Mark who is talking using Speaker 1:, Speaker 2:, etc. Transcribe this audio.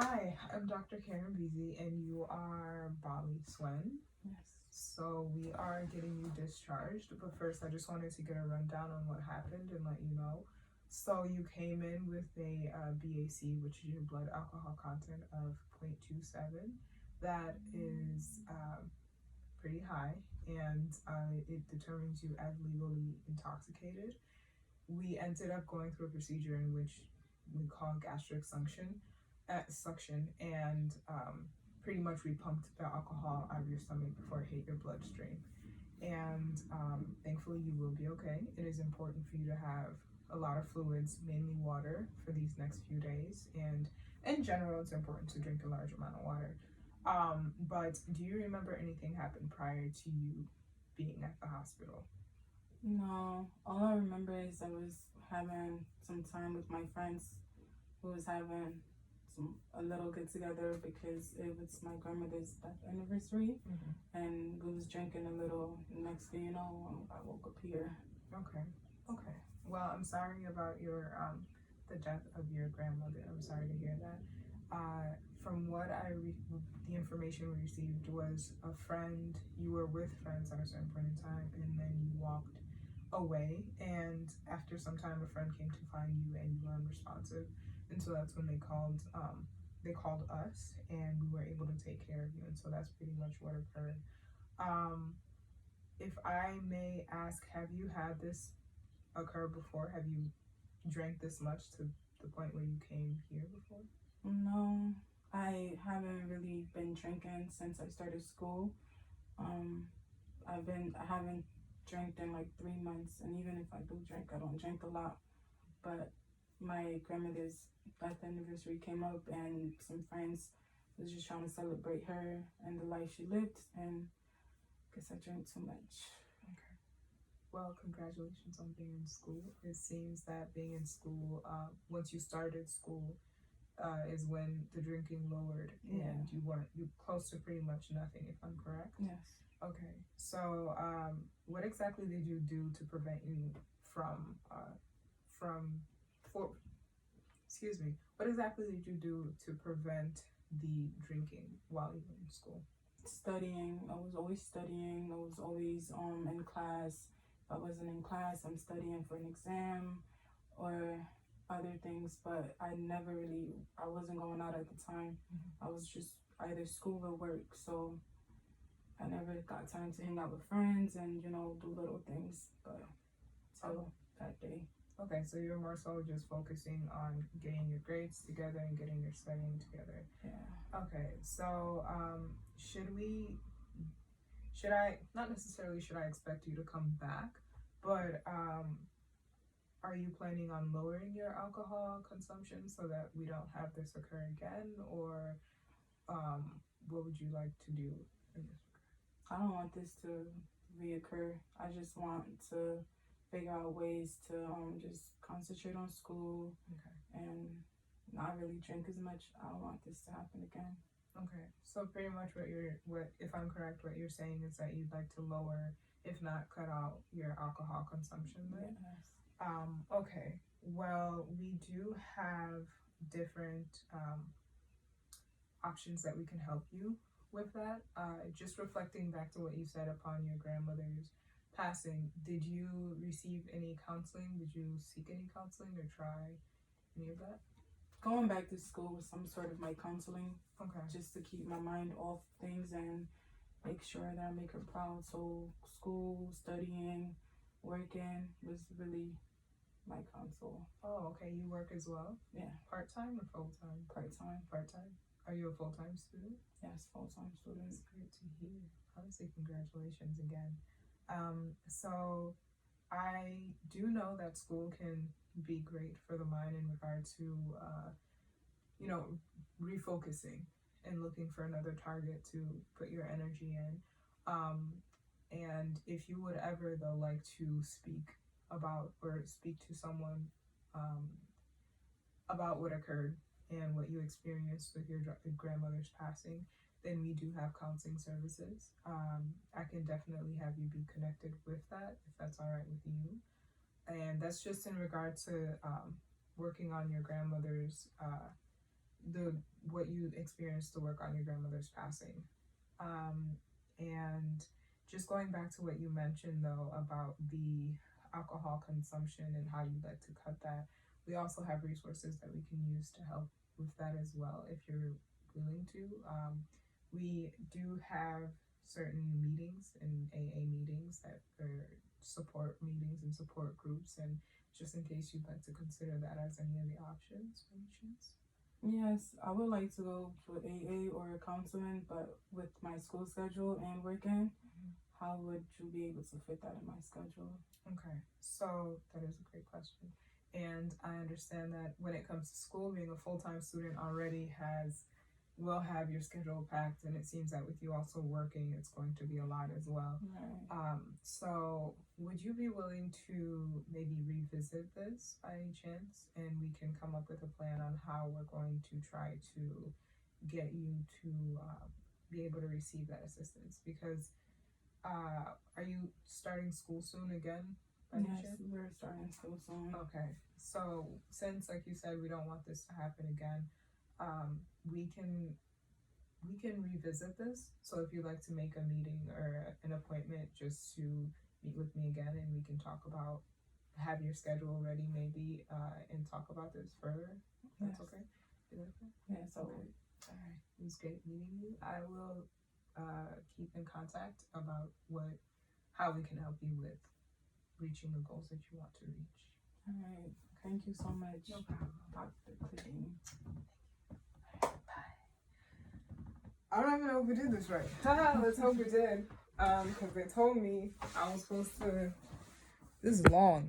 Speaker 1: Hi, I'm Dr. Karen Beasy, and you are Bali Swen.
Speaker 2: Yes.
Speaker 1: So we are getting you discharged, but first I just wanted to get a rundown on what happened and let you know. So you came in with a BAC, which is your blood alcohol content of 0.27. That is pretty high, and it determines you as legally intoxicated. We ended up going through a procedure in which we call gastric suction, and pretty much we pumped the alcohol out of your stomach before it hit your bloodstream. And thankfully, you will be okay. It is important for you to have a lot of fluids, mainly water, for these next few days. And in general, it's important to drink a large amount of water. But do you remember anything happened prior to you being at the hospital?
Speaker 2: No, all I remember is I was having some time with my friends who was having a little get together because it was my grandmother's death anniversary, and we was drinking a little. Next thing you know, I woke up here.
Speaker 1: Okay. Okay. Well, I'm sorry about your the death of your grandmother. I'm sorry to hear that. From what the information we received was a friend. You were with friends at a certain point in time, and then you walked away. And after some time, a friend came to find you, and you were unresponsive. And so that's when they called. They called us, and we were able to take care of you. And so that's pretty much what occurred. Um, if I may ask, have you had this occur before? Have you drank this much to the point where you came here before?
Speaker 2: No, I haven't really been drinking since I started school. Um, I haven't drank in like 3 months, and even if I do drink, I don't drink a lot. But my grandmother's death anniversary came up, and some friends was just trying to celebrate her and the life she lived, and I guess I drank too much.
Speaker 1: Okay. Well, congratulations on being in school. It seems that being in school, once you started school, is when the drinking lowered, and you close to pretty much nothing, if I'm correct.
Speaker 2: Yes.
Speaker 1: Okay. So, what exactly did you do to prevent you from from for excuse me, what exactly did you do to prevent the drinking while you were in school?
Speaker 2: Studying. I was always studying. I was always in class. If I wasn't in class, I'm studying for an exam or other things, but I wasn't going out at the time. I was just either school or work, so I never got time to hang out with friends and, do little things, but till that day.
Speaker 1: Okay, so you're more so just focusing on getting your grades together and getting your studying together.
Speaker 2: Yeah.
Speaker 1: Okay, so should I, not necessarily should I expect you to come back, but are you planning on lowering your alcohol consumption so that we don't have this occur again, or what would you like to do in this
Speaker 2: I don't want this to reoccur. I just want to figure out ways to just concentrate on school and not really drink as much. I don't want this to happen again.
Speaker 1: Okay, so pretty much what if I'm correct, what you're saying is that you'd like to lower, if not cut out, your alcohol consumption then?
Speaker 2: Yes.
Speaker 1: Okay. Well, we do have different options that we can help you with that. Just reflecting back to what you said upon your grandmother's passing, did you receive any counseling? Did you seek any counseling or try any of that?
Speaker 2: Going back to school was some sort of my counseling,
Speaker 1: Okay.
Speaker 2: just to keep my mind off things and make sure that I make her proud. So school, studying, working was really my counsel.
Speaker 1: Oh, okay. You work as well?
Speaker 2: Yeah.
Speaker 1: Part-time or full-time?
Speaker 2: Part-time.
Speaker 1: Part-time. Are you a full-time student?
Speaker 2: Yes, full-time student.
Speaker 1: That's great to hear. Honestly, congratulations again. So I do know that school can be great for the mind in regard to, refocusing and looking for another target to put your energy in. And if you would ever, though, like to speak about or speak to someone about what occurred and what you experienced with your grandmother's passing, then we do have counseling services. I can definitely have you be connected with that if that's all right with you. And that's just in regard to working on your grandmother's the what you experienced to work on your grandmother's passing. And just going back to what you mentioned though about the alcohol consumption and how you'd like to cut that, we also have resources that we can use to help with that as well if you're willing to. We do have certain meetings and AA meetings that are support meetings and support groups, and just in case you'd like to consider that as any of the options, by any chance.
Speaker 2: Yes, I would like to go to AA or counseling, but with my school schedule and working, how would you be able to fit that in my schedule?
Speaker 1: Okay, so that is a great question. And I understand that when it comes to school, being a full-time student already will have your schedule packed, and it seems that with you also working, it's going to be a lot as well.
Speaker 2: Right.
Speaker 1: So would you be willing to maybe revisit this by any chance, and we can come up with a plan on how we're going to try to get you to be able to receive that assistance? Because are you starting school soon again? By any
Speaker 2: Yes,
Speaker 1: chance?
Speaker 2: we're starting school soon.
Speaker 1: Okay, so since, like you said, we don't want this to happen again, we can revisit this. So if you'd like to make a meeting or an appointment just to meet with me again, and we can talk about, have your schedule ready maybe, and talk about this further. That's
Speaker 2: Yes.
Speaker 1: okay. Is that okay?
Speaker 2: Yeah, so
Speaker 1: Okay. All right. It was great meeting you. I will keep in contact about how we can help you with reaching the goals that you want to reach.
Speaker 2: all right. Thank you so much,
Speaker 1: No problem.
Speaker 2: Dr. Clean.
Speaker 1: I don't even know if we did this right. Let's hope we did. Because they told me I was supposed to. This is long.